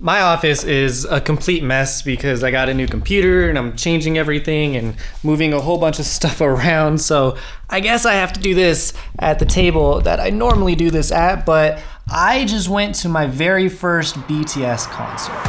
My office is a complete mess because I got a new computer and I'm changing everything and moving a whole bunch of stuff around. So I guess I have to do this at the table that I normally do this at, but I just went to my very first BTS concert.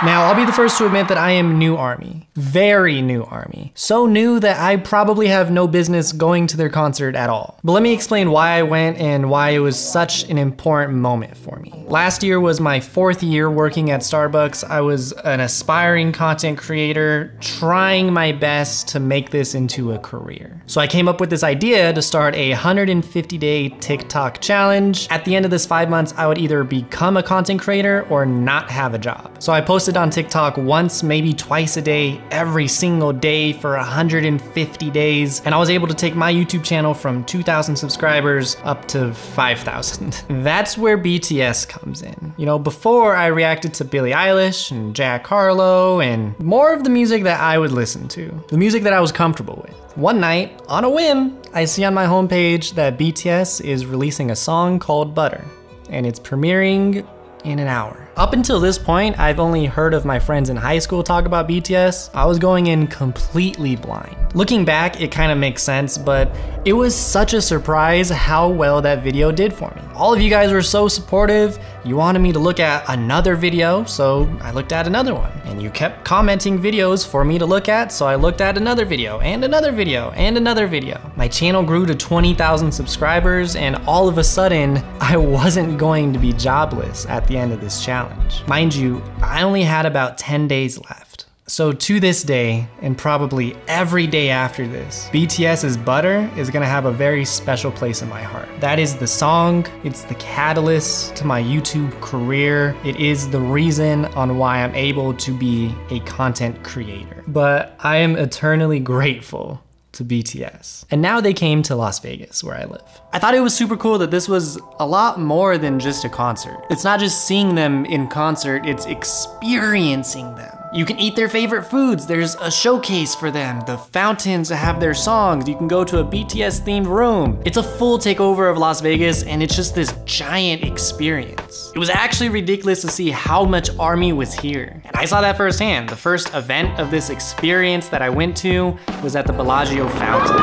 Now, I'll be the first to admit that I am new ARMY. Very new ARMY. So new that I probably have no business going to their concert at all. But let me explain why I went and why it was such an important moment for me. Last year was my 4th year working at Starbucks. I was an aspiring content creator, trying my best to make this into a career. So I came up with this idea to start a 150-day TikTok challenge. At the end of this 5 months, I would either become a content creator or not have a job. So I posted on TikTok once, maybe twice a day, every single day for 150 days. And I was able to take my YouTube channel from 2,000 subscribers up to 5,000. That's where BTS comes in. You know, before I reacted to Billie Eilish and Jack Harlow and more of the music that I would listen to, the music that I was comfortable with. One night, on a whim, I see on my homepage that BTS is releasing a song called Butter, and it's premiering in an hour. Up until this point, I've only heard of my friends in high school talk about BTS. I was going in completely blind. Looking back, it kind of makes sense, but it was such a surprise how well that video did for me. All of you guys were so supportive. You wanted me to look at another video, so I looked at another one. And you kept commenting videos for me to look at, so I looked at another video, and another video, and another video. My channel grew to 20,000 subscribers, and all of a sudden, I wasn't going to be jobless at the end of this challenge. Mind you, I only had about 10 days left. So to this day, and probably every day after this, BTS's Butter is gonna have a very special place in my heart. That is the song, it's the catalyst to my YouTube career. It is the reason on why I'm able to be a content creator. But I am eternally grateful to BTS. And now they came to Las Vegas, where I live. I thought it was super cool that this was a lot more than just a concert. It's not just seeing them in concert, it's experiencing them. You can eat their favorite foods. There's a showcase for them. The fountains have their songs. You can go to a BTS themed room. It's a full takeover of Las Vegas, and it's just this giant experience. It was actually ridiculous to see how much ARMY was here. And I saw that firsthand. The first event of this experience that I went to was at the Bellagio Fountain.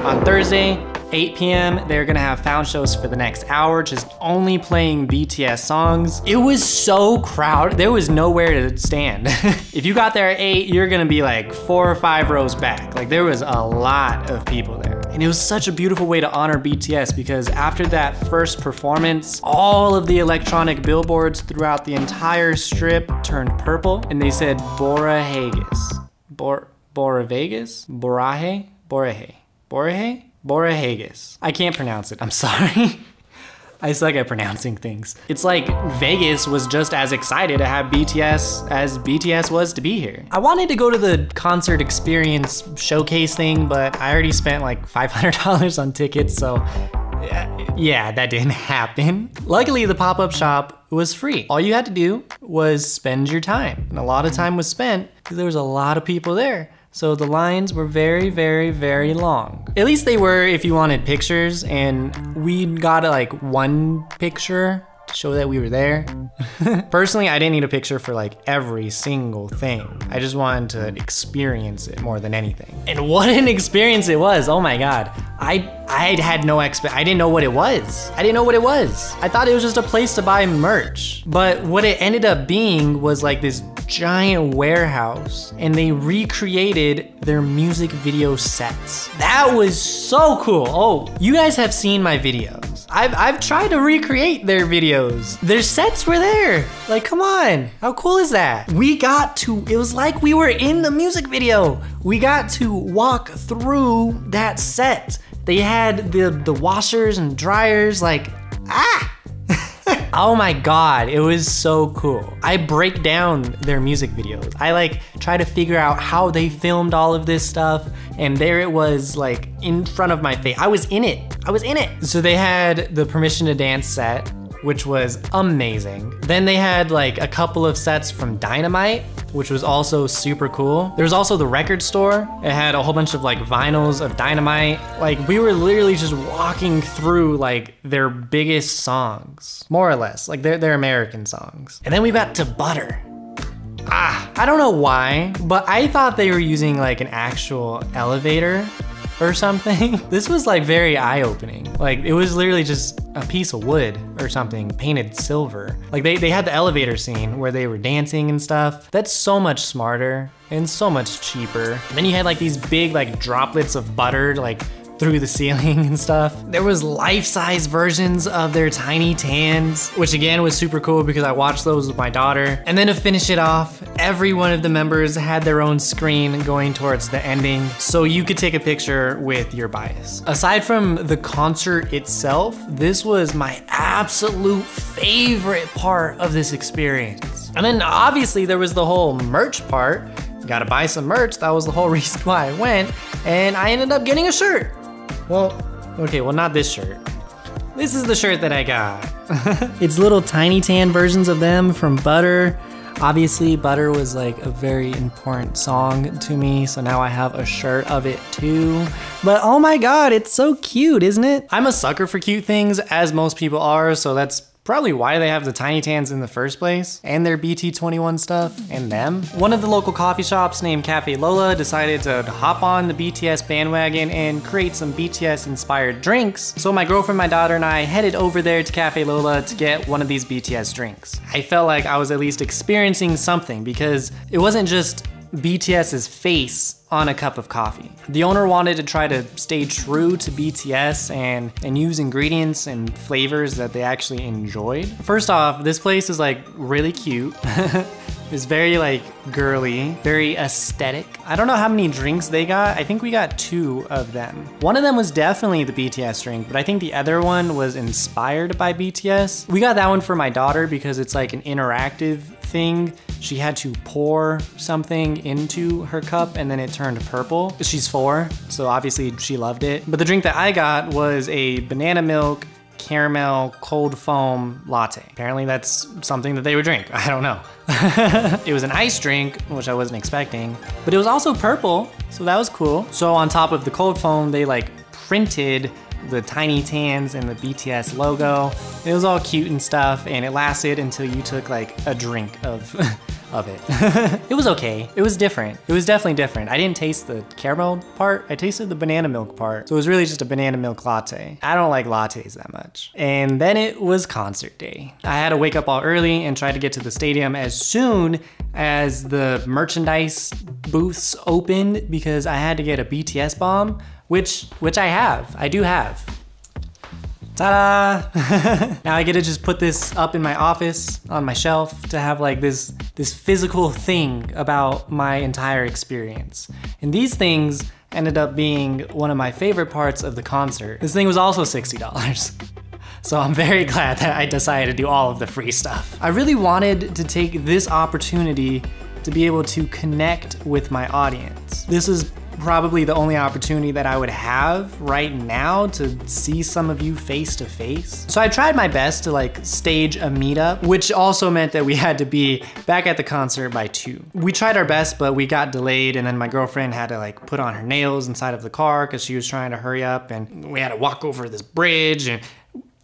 On Thursday, 8 p.m., they're gonna have fountain shows for the next hour, just only playing BTS songs. It was so crowded, there was nowhere to stand. If you got there at 8, you're gonna be like 4 or 5 rows back. Like, there was a lot of people there. And it was such a beautiful way to honor BTS because after that first performance, all of the electronic billboards throughout the entire strip turned purple, and they said Bora Haggis. Bora Vegas? Borahe? Borahe? Borahe? Bora Haggis. I can't pronounce it, I'm sorry. I suck at pronouncing things. It's like Vegas was just as excited to have BTS as BTS was to be here. I wanted to go to the concert experience showcase thing, but I already spent like $500 on tickets, so yeah, that didn't happen. Luckily, the pop-up shop was free. All you had to do was spend your time. And a lot of time was spent because there was a lot of people there. So the lines were very, very, very long. At least they were if you wanted pictures, and we got like 1 picture to show that we were there. Personally, I didn't need a picture for like every single thing. I just wanted to experience it more than anything. And what an experience it was, oh my God. I had no I didn't know what it was. I didn't know what it was. I thought it was just a place to buy merch. But what it ended up being was like this giant warehouse, and they recreated their music video sets. That was so cool. Oh, you guys have seen my videos. I've tried to recreate their videos. Their sets were there. Like, come on, how cool is that? It was like we were in the music video. We got to walk through that set. They had the washers and dryers, like, ah! Oh my God, it was so cool. I break down their music videos. I like try to figure out how they filmed all of this stuff, and there it was like in front of my face. I was in it. So they had the Permission to Dance set, which was amazing. Then they had like a couple of sets from Dynamite, which was also super cool. There was also the record store. It had a whole bunch of like vinyls of Dynamite. Like we were literally just walking through like their biggest songs, more or less, like their American songs. And then we got to Butter. I don't know why, but I thought they were using like an actual elevator or something. This was like very eye-opening. Like it was literally just a piece of wood or something painted silver. Like they had the elevator scene where they were dancing and stuff. That's so much smarter and so much cheaper. And then you had like these big like droplets of butter like through the ceiling and stuff. There was life-size versions of their tiny tans, which again was super cool because I watched those with my daughter. And then to finish it off, every one of the members had their own screen going towards the ending, so you could take a picture with your bias. Aside from the concert itself, this was my absolute favorite part of this experience. And then obviously there was the whole merch part. Gotta buy some merch. That was the whole reason why I went, and I ended up getting a shirt. Well, okay, well not this shirt. This is the shirt that I got. It's little tiny tan versions of them from Butter. Obviously, Butter was like a very important song to me, so now I have a shirt of it too. But oh my God, it's so cute, isn't it? I'm a sucker for cute things, as most people are, so that's probably why they have the tiny tans in the first place, and their BT21 stuff, and them. One of the local coffee shops named Cafe Lola decided to hop on the BTS bandwagon and create some BTS inspired drinks. So my girlfriend, my daughter, and I headed over there to Cafe Lola to get one of these BTS drinks. I felt like I was at least experiencing something because it wasn't just BTS's face on a cup of coffee. The owner wanted to try to stay true to BTS and use ingredients and flavors that they actually enjoyed. First off, this place is like really cute. It's very like girly, very aesthetic. I don't know how many drinks they got. I think we got 2 of them. One of them was definitely the BTS drink, but I think the other one was inspired by BTS. We got that one for my daughter because it's like an interactive thing. She had to pour something into her cup and then it turned purple. She's 4, so obviously she loved it. But the drink that I got was a banana milk caramel cold foam latte. Apparently that's something that they would drink. I don't know. It was an ice drink, which I wasn't expecting, but it was also purple, so that was cool. So on top of the cold foam, they like printed the tiny tans and the BTS logo. It was all cute and stuff, and it lasted until you took like a drink of it. It was okay. It was different. It was definitely different. I didn't taste the caramel part. I tasted the banana milk part. So it was really just a banana milk latte. I don't like lattes that much. And then it was concert day. I had to wake up all early and try to get to the stadium as soon as the merchandise booths opened because I had to get a BTS bomb, which I have. I do have. Ta-da! Now I get to just put this up in my office on my shelf to have like this physical thing about my entire experience. And these things ended up being one of my favorite parts of the concert. This thing was also $60. So I'm very glad that I decided to do all of the free stuff. I really wanted to take this opportunity to be able to connect with my audience. This is probably the only opportunity that I would have right now to see some of you face to face. So I tried my best to like stage a meetup, which also meant that we had to be back at the concert by 2. We tried our best, but we got delayed, and then my girlfriend had to like put on her nails inside of the car because she was trying to hurry up, and we had to walk over this bridge, and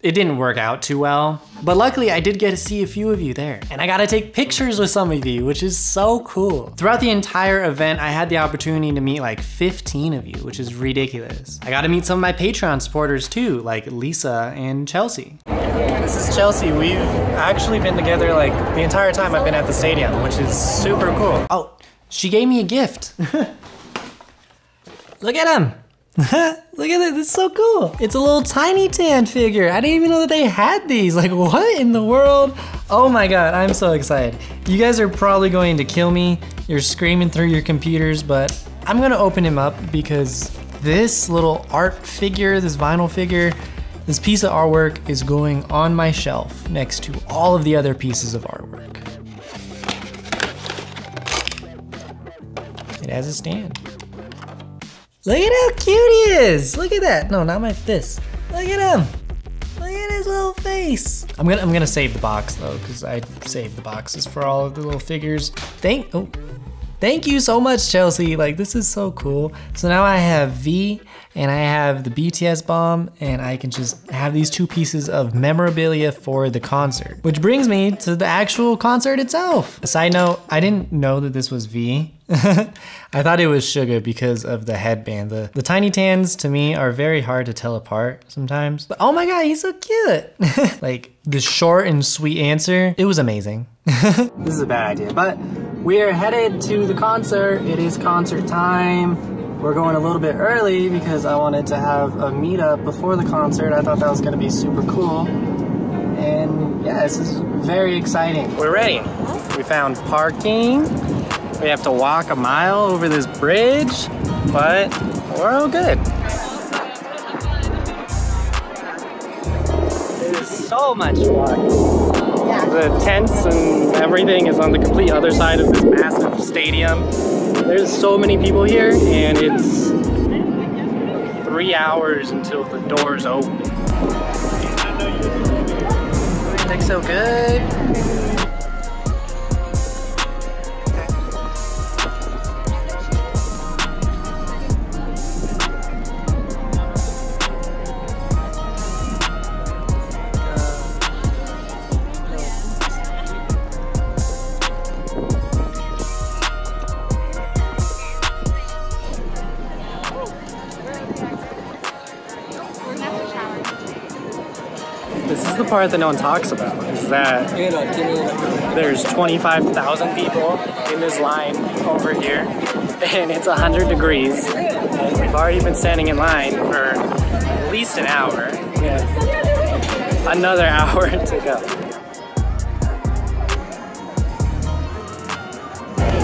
it didn't work out too well. But luckily I did get to see a few of you there, and I got to take pictures with some of you, which is so cool. Throughout the entire event, I had the opportunity to meet like 15 of you, which is ridiculous. I got to meet some of my Patreon supporters too, like Lisa and Chelsea. This is Chelsea. We've actually been together like the entire time I've been at the stadium, which is super cool. Oh, she gave me a gift. Look at him. Look at it, this is so cool. It's a little tiny tan figure. I didn't even know that they had these. Like, what in the world? Oh my God, I'm so excited. You guys are probably going to kill me. You're screaming through your computers, but I'm gonna open him up because this little art figure, this vinyl figure, this piece of artwork is going on my shelf next to all of the other pieces of artwork. It has a stand. Look at how cute he is. Look at that. No, not my fist. Look at him. Look at his little face. I'm gonna save the box though, because I saved the boxes for all of the little figures. Thank you so much, Chelsea. Like, this is so cool. So now I have V and I have the BTS bomb, and I can just have these two pieces of memorabilia for the concert. Which brings me to the actual concert itself. A side note, I didn't know that this was V. I thought it was Suga because of the headband. The tiny tans to me are very hard to tell apart sometimes. But oh my God, he's so cute. Like, the short and sweet answer, it was amazing. This is a bad idea, but we are headed to the concert. It is concert time. We're going a little bit early because I wanted to have a meetup before the concert. I thought that was gonna be super cool. And yeah, this is very exciting. We're ready. We found parking. We have to walk a mile over this bridge, but we're all good. There's so much fun. The tents and everything is on the complete other side of this massive stadium. There's so many people here, and it's 3 hours until the doors open. Looks so good. This is the part that no one talks about, is that there's 25,000 people in this line over here, and it's 100 degrees. And we've already been standing in line for at least an hour. Yeah. Another hour to go.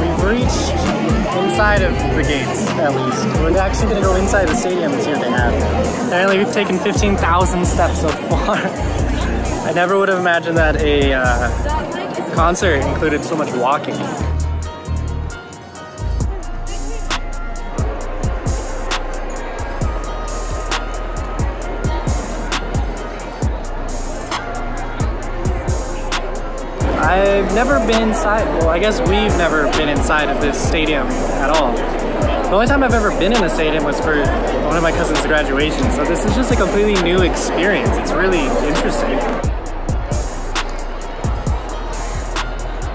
We've reached inside of the gates, at least. We're actually gonna go inside the stadium and see what they have. Apparently we've taken 15,000 steps so far. I never would have imagined that a concert included so much walking. I've never been inside, well, I guess we've never been inside of this stadium at all. The only time I've ever been in a stadium was for one of my cousin's graduation, so this is just a completely new experience. It's really interesting.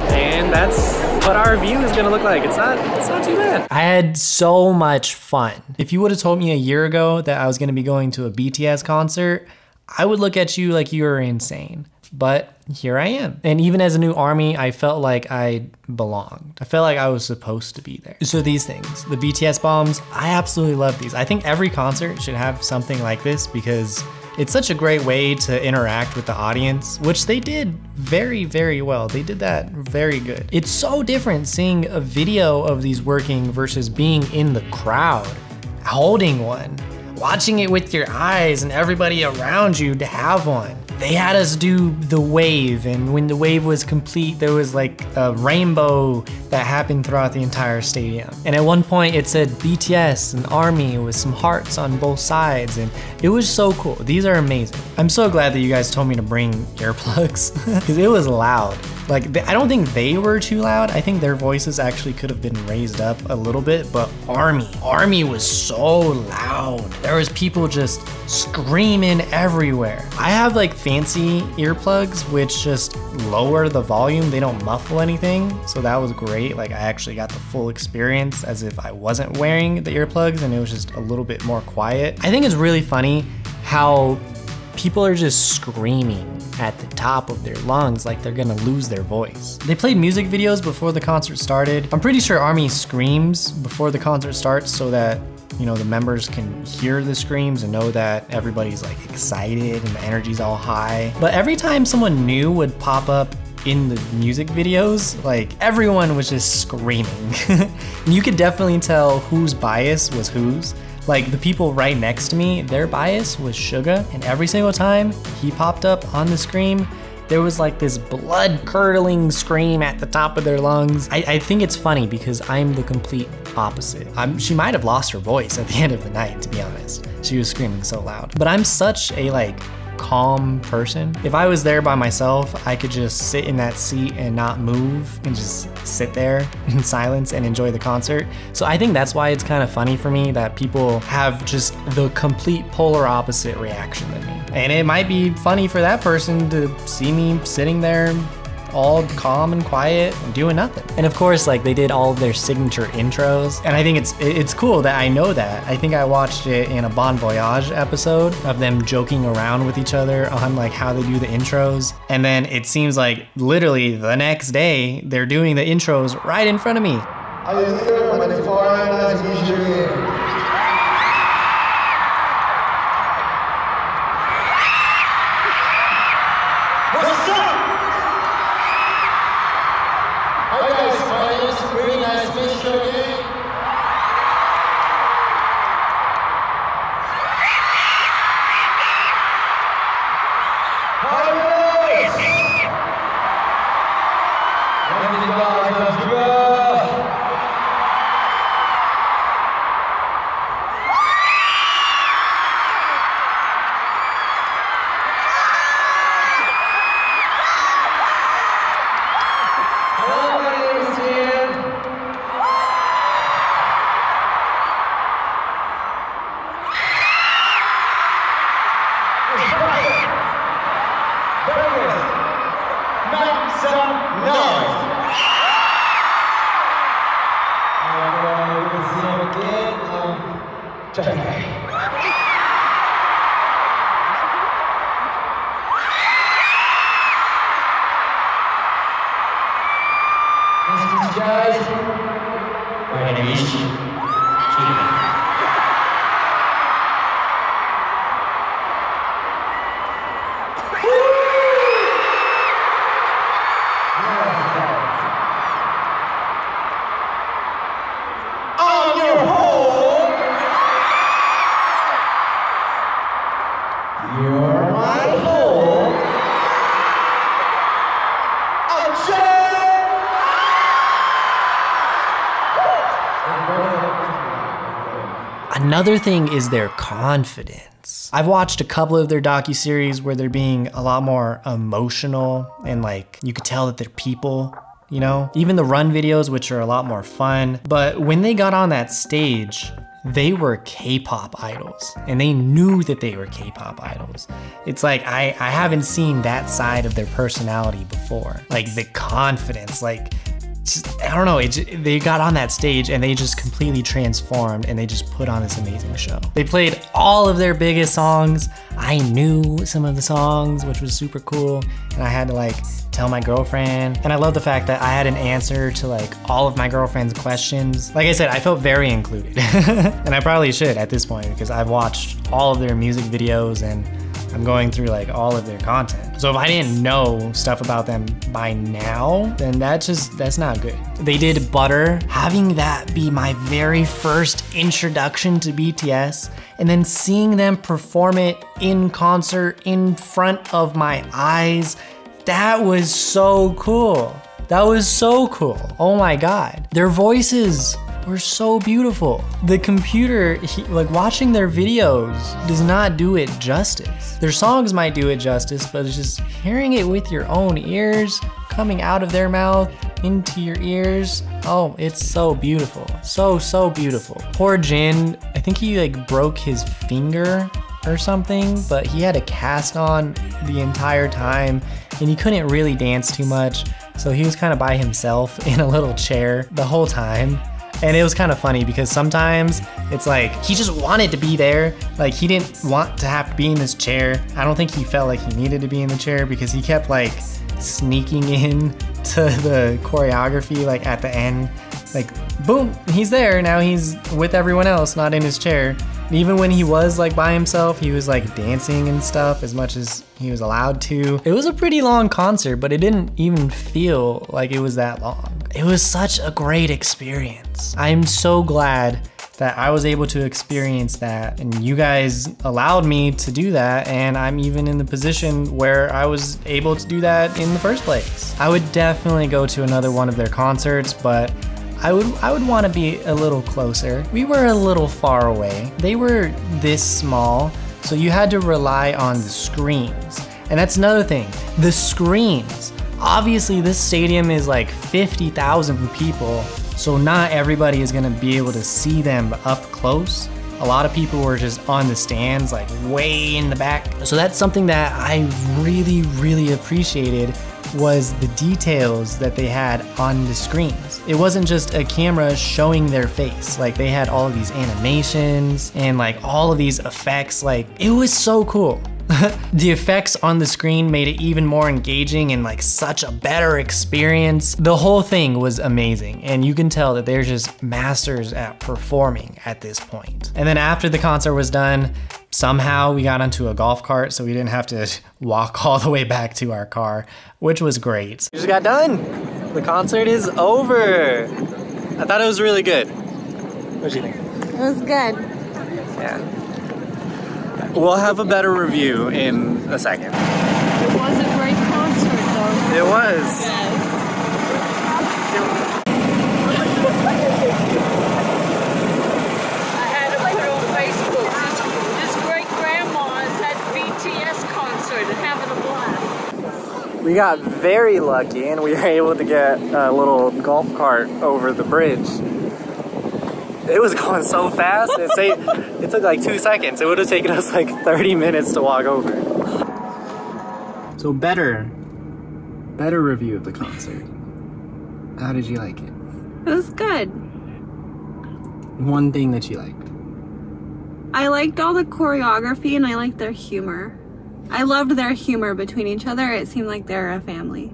And that's what our view is gonna look like. It's not too bad. I had so much fun. If you would have told me a year ago that I was gonna be going to a BTS concert, I would look at you like you were insane. But here I am. And even as a new ARMY, I felt like I belonged. I felt like I was supposed to be there. So these things, the BTS bombs, I absolutely love these. I think every concert should have something like this because it's such a great way to interact with the audience, which they did very, very well. They did that very good. It's so different seeing a video of these working versus being in the crowd, holding one, watching it with your eyes and everybody around you to have one. They had us do the wave, and when the wave was complete, there was like a rainbow that happened throughout the entire stadium. And at one point it said BTS and ARMY with some hearts on both sides, and it was so cool. These are amazing. I'm so glad that you guys told me to bring earplugs because it was loud. Like, I don't think they were too loud. I think their voices actually could have been raised up a little bit, but ARMY was so loud. There was people just screaming everywhere. I have like fancy earplugs which just lower the volume. They don't muffle anything, so that was great. Like, I actually got the full experience as if I wasn't wearing the earplugs and it was just a little bit more quiet. I think it's really funny how people are just screaming at the top of their lungs like they're gonna lose their voice. They played music videos before the concert started. I'm pretty sure ARMY screams before the concert starts so that, you know, the members can hear the screams and know that everybody's like excited and the energy's all high. But every time someone new would pop up in the music videos, like everyone was just screaming. You could definitely tell whose bias was whose. Like the people right next to me, their bias was Suga, and every single time he popped up on the screen, there was like this blood-curdling scream at the top of their lungs. I think it's funny because I'm the complete opposite. She might have lost her voice at the end of the night, to be honest. She was screaming so loud. But I'm such a like calm person. If I was there by myself, I could just sit in that seat and not move and just sit there in silence and enjoy the concert. So I think that's why it's kind of funny for me that people have just the complete polar opposite reaction than me. And it might be funny for that person to see me sitting there all calm and quiet and doing nothing. And of course, like, they did all of their signature intros, and I think it's cool that I know that. I think I watched it in a Bon Voyage episode of them joking around with each other on like how they do the intros, and then it seems like literally the next day they're doing the intros right in front of me. Another thing is their confidence. I've watched a couple of their docuseries where they're being a lot more emotional and like you could tell that they're people, you know? Even the run videos, which are a lot more fun. But when they got on that stage, they were K-pop idols and they knew that they were K-pop idols. It's like, I haven't seen that side of their personality before. Like the confidence, like, I don't know, they got on that stage and they just completely transformed and they just put on this amazing show. They played all of their biggest songs. I knew some of the songs, which was super cool. And I had to like tell my girlfriend. And I love the fact that I had an answer to like all of my girlfriend's questions. Like I said, I felt very included. And I probably should at this point because I've watched all of their music videos and I'm going through like all of their content. So if I didn't know stuff about them by now, then that's not good. They did Butter, having that be my very first introduction to BTS, and then seeing them perform it in concert in front of my eyes, that was so cool. That was so cool. Oh my God. Their voices were so beautiful. The computer, like watching their videos does not do it justice. Their songs might do it justice, but it's just hearing it with your own ears, coming out of their mouth into your ears. Oh, it's so beautiful. So beautiful. Poor Jin, I think he like broke his finger or something, but he had a cast on the entire time and he couldn't really dance too much. So he was kind of by himself in a little chair the whole time. And it was kind of funny because sometimes it's like he just wanted to be there. Like he didn't want to have to be in this chair. I don't think he felt like he needed to be in the chair because he kept like sneaking in to the choreography like at the end. Like boom, he's there. Now he's with everyone else, not in his chair. And even when he was like by himself, he was like dancing and stuff as much as he was allowed to. It was a pretty long concert, but it didn't even feel like it was that long. It was such a great experience. I'm so glad that I was able to experience that and you guys allowed me to do that, and I'm even in the position where I was able to do that in the first place. I would definitely go to another one of their concerts, but I would want to be a little closer. We were a little far away. They were this small, So you had to rely on the screens. And that's another thing, the screens. Obviously this stadium is like 50,000 people, so not everybody is gonna be able to see them up close. A lot of people were just on the stands, like way in the back. So that's something that I really, really appreciated, was the details that they had on the screens. It wasn't just a camera showing their face. Like they had all of these animations and like all of these effects. Like it was so cool. The effects on the screen made it even more engaging and like such a better experience. The whole thing was amazing, and you can tell that they're just masters at performing at this point. And then after the concert was done, somehow we got onto a golf cart, so we didn't have to walk all the way back to our car, which was great. We just got done. The concert is over. I thought it was really good. What do you think? It was good. Yeah. We'll have a better review in a second. It was a great concert, though. It was. Yes. I had to put on Facebook. This great grandma is at BTS concert and having a blast. We got very lucky and we were able to get a little golf cart over the bridge. It was going so fast, it took like 2 seconds. It would have taken us like 30 minutes to walk over. So better review of the concert. How did you like it? It was good. One thing that you liked. I liked all the choreography and I liked their humor. I loved their humor between each other. It seemed like they're a family.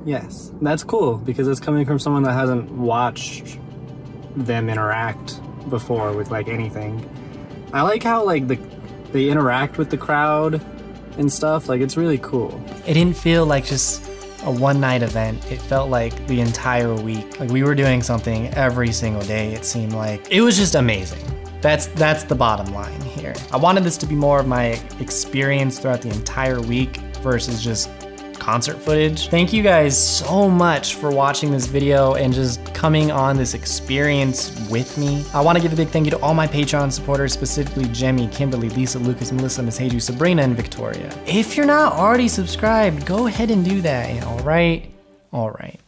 Yes, that's cool because it's coming from someone that hasn't watched them interact before with like anything. I like how like they interact with the crowd and stuff. Like it's really cool. It didn't feel like just a one-night event. It felt like the entire week. Like we were doing something every single day, it seemed like. It was just amazing. That's the bottom line here. I wanted this to be more of my experience throughout the entire week versus just concert footage. Thank you guys so much for watching this video and just coming on this experience with me. I want to give a big thank you to all my Patreon supporters, specifically Jemmy, Kimberly, Lisa, Lucas, Melissa, Miss Heju, Sabrina, and Victoria. If you're not already subscribed, go ahead and do that, all right? All right.